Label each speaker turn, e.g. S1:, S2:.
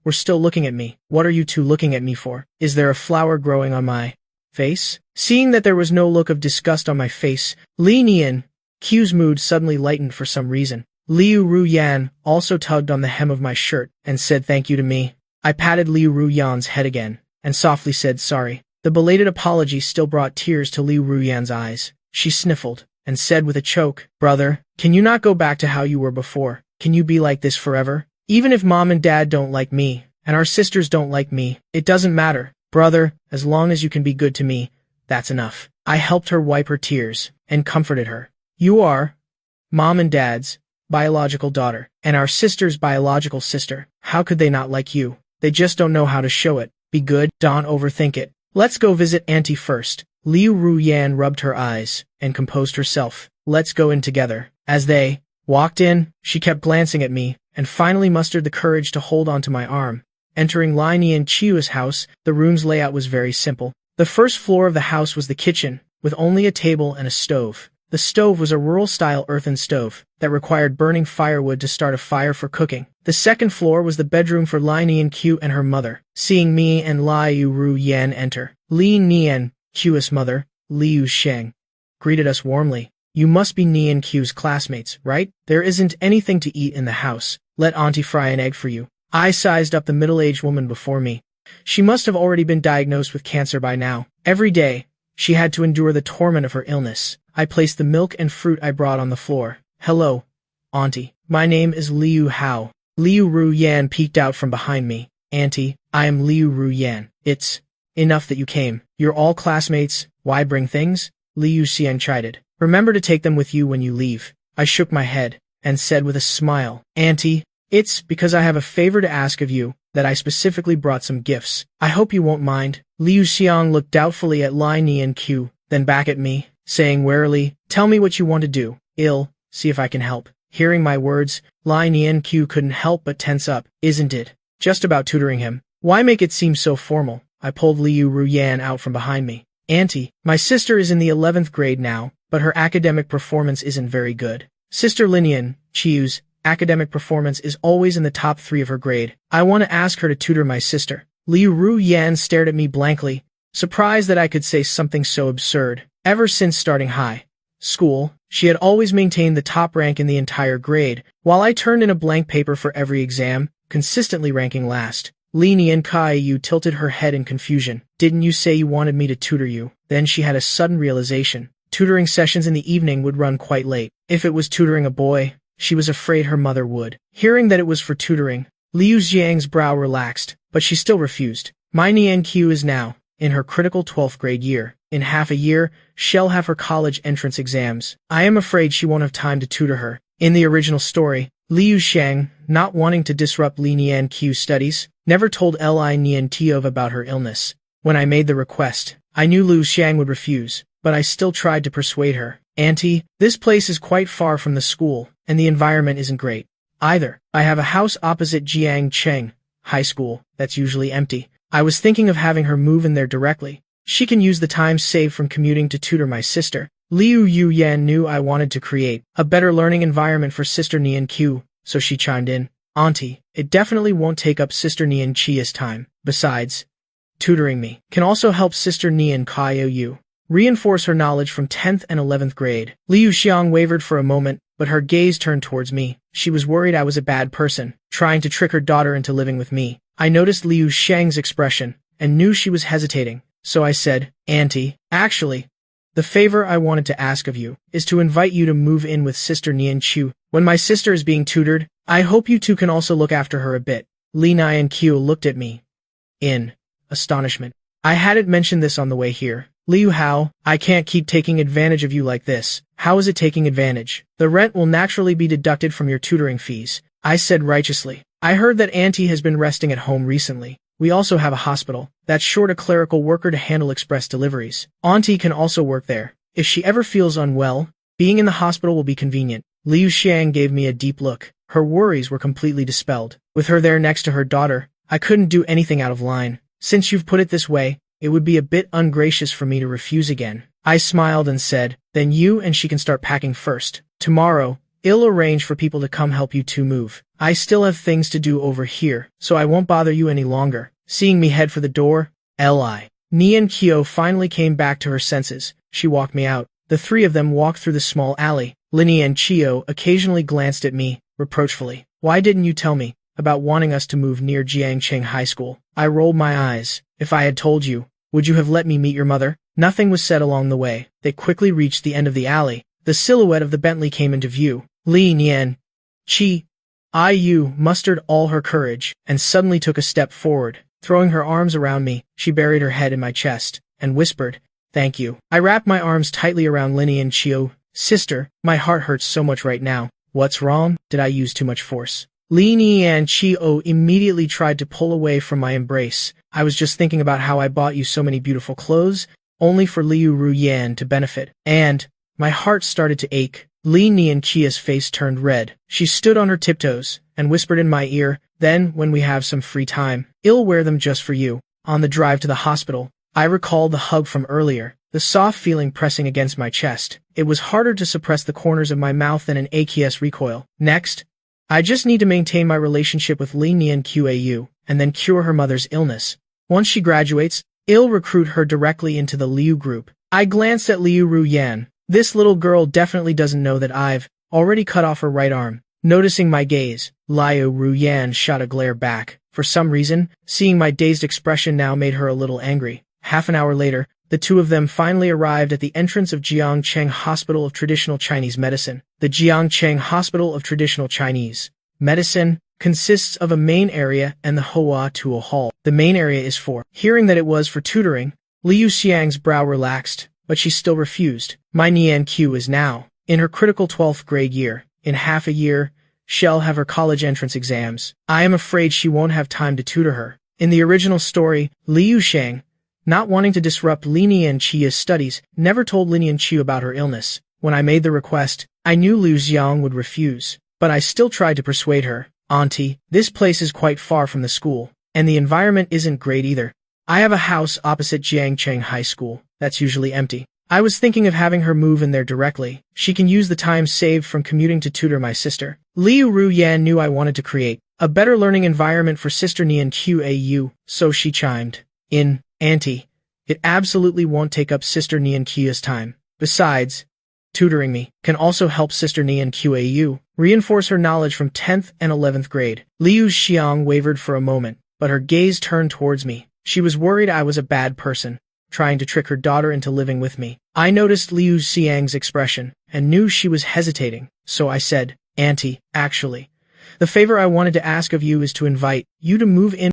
S1: were still looking at me. What are you two looking at me for? Is there a flower growing on my face? Seeing that there was no look of disgust on my face, Li Nian Q's mood suddenly lightened for some reason. Liu Ruyan also tugged on the hem of my shirt and said thank you to me. I patted Liu Ruyan's head again and softly said sorry. The belated apology still brought tears to Liu Ruyan's eyes. She sniffled and said with a choke, "Brother, can you not go back to how you were before? Can you be like this forever? Even if mom and dad don't like me, and our sisters don't like me, it doesn't matter. Brother, as long as you can be good to me, that's enough." I helped her wipe her tears and comforted her. "You are mom and dad's biological daughter, and our sister's biological sister. How could they not like you? They just don't know how to show it. Be good, don't overthink it. Let's go visit Auntie first." Liu Ruyan rubbed her eyes and composed herself. "Let's go in together." As they walked in, she kept glancing at me and finally mustered the courage to hold onto my arm. Entering Li Nian Qiu's house, the room's layout was very simple. The first floor of the house was the kitchen, with only a table and a stove. The stove was a rural-style earthen stove that required burning firewood to start a fire for cooking. The second floor was the bedroom for Li Nian Qiu and her mother. Seeing me and Liu Ruyan enter, Li Nian Qiu's mother, Liu Sheng, greeted us warmly. "You must be Nian Qiu's classmates, right? There isn't anything to eat in the house. Let Auntie fry an egg for you." I sized up the middle-aged woman before me. She must have already been diagnosed with cancer by now. Every day, she had to endure the torment of her illness. I placed the milk and fruit I brought on the floor. "Hello, Auntie. My name is Liu Hao." Liu Ruyan peeked out from behind me. "Auntie, I am Liu Ruyan. It's enough that you came. You're all classmates. Why bring things?" Liu Xiang chided. "Remember to take them with you when you leave." I shook my head and said with a smile, "Auntie, it's because I have a favor to ask of you that I specifically brought some gifts. I hope you won't mind." Liu Xiang looked doubtfully at Li Nian Qiu, then back at me, saying warily, "Tell me what you want to do. See if I can help." Hearing my words, Li Nian Qiu couldn't help but tense up. "Isn't it just about tutoring him? Why make it seem so formal?" I pulled Liu Ruyan out from behind me. "Auntie, my sister is in the 11th grade now, but her academic performance isn't very good. Sister Linian Qiu's academic performance is always in the top 3 of her grade. I want to ask her to tutor my sister." Liu Ruyan stared at me blankly, surprised that I could say something so absurd. Ever since starting high school, she had always maintained the top rank in the entire grade, while I turned in a blank paper for every exam, consistently ranking last. Li Nian Qiu tilted her head in confusion. "Didn't you say you wanted me to tutor you?" Then she had a sudden realization. Tutoring sessions in the evening would run quite late. If it was tutoring a boy, she was afraid her mother would. Hearing that it was for tutoring, Liu Xiang's brow relaxed, but she still refused. "My Nian Qiu is now in her critical 12th grade year. In half a year, she'll have her college entrance exams. I am afraid she won't have time to tutor her." In the original story, Liu Sheng, not wanting to disrupt Li Nian Qiu's studies, never told Li Nian Tiov about her illness. When I made the request, I knew Liu Sheng would refuse, but I still tried to persuade her. "Auntie, this place is quite far from the school, and the environment isn't great either. I have a house opposite Jiang Cheng High School that's usually empty. I was thinking of having her move in there directly. She can use the time saved from commuting to tutor my sister." Liu Yuyan knew I wanted to create a better learning environment for Sister Nian Qiu, so she chimed in. "Auntie, it definitely won't take up Sister Nian Qiu's time. Besides, tutoring me can also help Sister Nian Qiu reinforce her knowledge from 10th and 11th grade. Liu Xiang wavered for a moment, but her gaze turned towards me. She was worried I was a bad person, trying to trick her daughter into living with me. I noticed Liu Sheng's expression and knew she was hesitating, so I said, "Auntie, actually, the favor I wanted to ask of you is to invite you to move in with Sister Nian Qiu. When my sister is being tutored, I hope you two can also look after her a bit." Li Nian Qiu looked at me in astonishment. I hadn't mentioned this on the way here. "Liu Hao, I can't keep taking advantage of you like this." "How is it taking advantage? The rent will naturally be deducted from your tutoring fees," I said righteously. "I heard that Auntie has been resting at home recently. We also have a hospital that's short a clerical worker to handle express deliveries. Auntie can also work there. If she ever feels unwell, being in the hospital will be convenient." Liu Xiang gave me a deep look. Her worries were completely dispelled. With her there next to her daughter, I couldn't do anything out of line. "Since you've put it this way, it would be a bit ungracious for me to refuse again." I smiled and said, "Then you and she can start packing first. Tomorrow, I'll arrange for people to come help you two move. I still have things to do over here, so I won't bother you any longer. Seeing me head for the door, Li. Nian Kyo finally came back to her senses. She walked me out. The three of them walked through the small alley. Lini and Chio occasionally glanced at me, reproachfully. Why didn't you tell me about wanting us to move near Jiangcheng High School? I rolled my eyes. If I had told you, would you have let me meet your mother? Nothing was said along the way. They quickly reached the end of the alley. The silhouette of the Bentley came into view. Li Nian, Yu mustered all her courage and suddenly took a step forward. Throwing her arms around me, she buried her head in my chest and whispered, "Thank you." I wrapped my arms tightly around Lini and Chio. Sister, my heart hurts so much right now. What's wrong? Did I use too much force? Lini and Chio immediately tried to pull away from my embrace. I was just thinking about how I bought you so many beautiful clothes, only for Liu Ruyan to benefit. And my heart started to ache. Li Nian Chia's face turned red. She stood on her tiptoes and whispered in my ear, "Then, when we have some free time, I'll wear them just for you." On the drive to the hospital, I recalled the hug from earlier, the soft feeling pressing against my chest. It was harder to suppress the corners of my mouth than an AKS recoil. Next, I just need to maintain my relationship with Li Nian Qau, and then cure her mother's illness. Once she graduates, I'll recruit her directly into the Liu group. I glanced at Liu Ruyan. This little girl definitely doesn't know that I've already cut off her right arm. Noticing my gaze, Liu Ruyan shot a glare back. For some reason, seeing my dazed expression now made her a little angry. Half an hour later, the two of them finally arrived at the entrance of Jiangcheng Hospital of Traditional Chinese Medicine. The Jiangcheng Hospital of Traditional Chinese Medicine consists of a main area and the Hoa Tuo Hall. The main area is for. Hearing that it was for tutoring, Liu Xiang's brow relaxed, but she still refused. My Nian Q is now in her critical 12th grade year. In half a year, she'll have her college entrance exams. I am afraid she won't have time to tutor her. In the original story, Liu Xiang, not wanting to disrupt Li Nian Chia's studies, never told Li Nian Chiu about her illness. When I made the request, I knew Liu Xiang would refuse, but I still tried to persuade her. Auntie, this place is quite far from the school, and the environment isn't great either. I have a house opposite Jiangcheng High School that's usually empty. I was thinking of having her move in there directly. She can use the time saved from commuting to tutor my sister. Liu Ruyan knew I wanted to create a better learning environment for Sister Nian Qau, so she chimed in, "Auntie, it absolutely won't take up Sister Nian Qia's time. Besides, tutoring me can also help Sister Nian Qau reinforce her knowledge from 10th and 11th grade." Liu Xiang wavered for a moment, but her gaze turned towards me. She was worried I was a bad person, trying to trick her daughter into living with me. I noticed Liu Xiang's expression and knew she was hesitating, so I said, "Auntie, actually, the favor I wanted to ask of you is to invite you to move in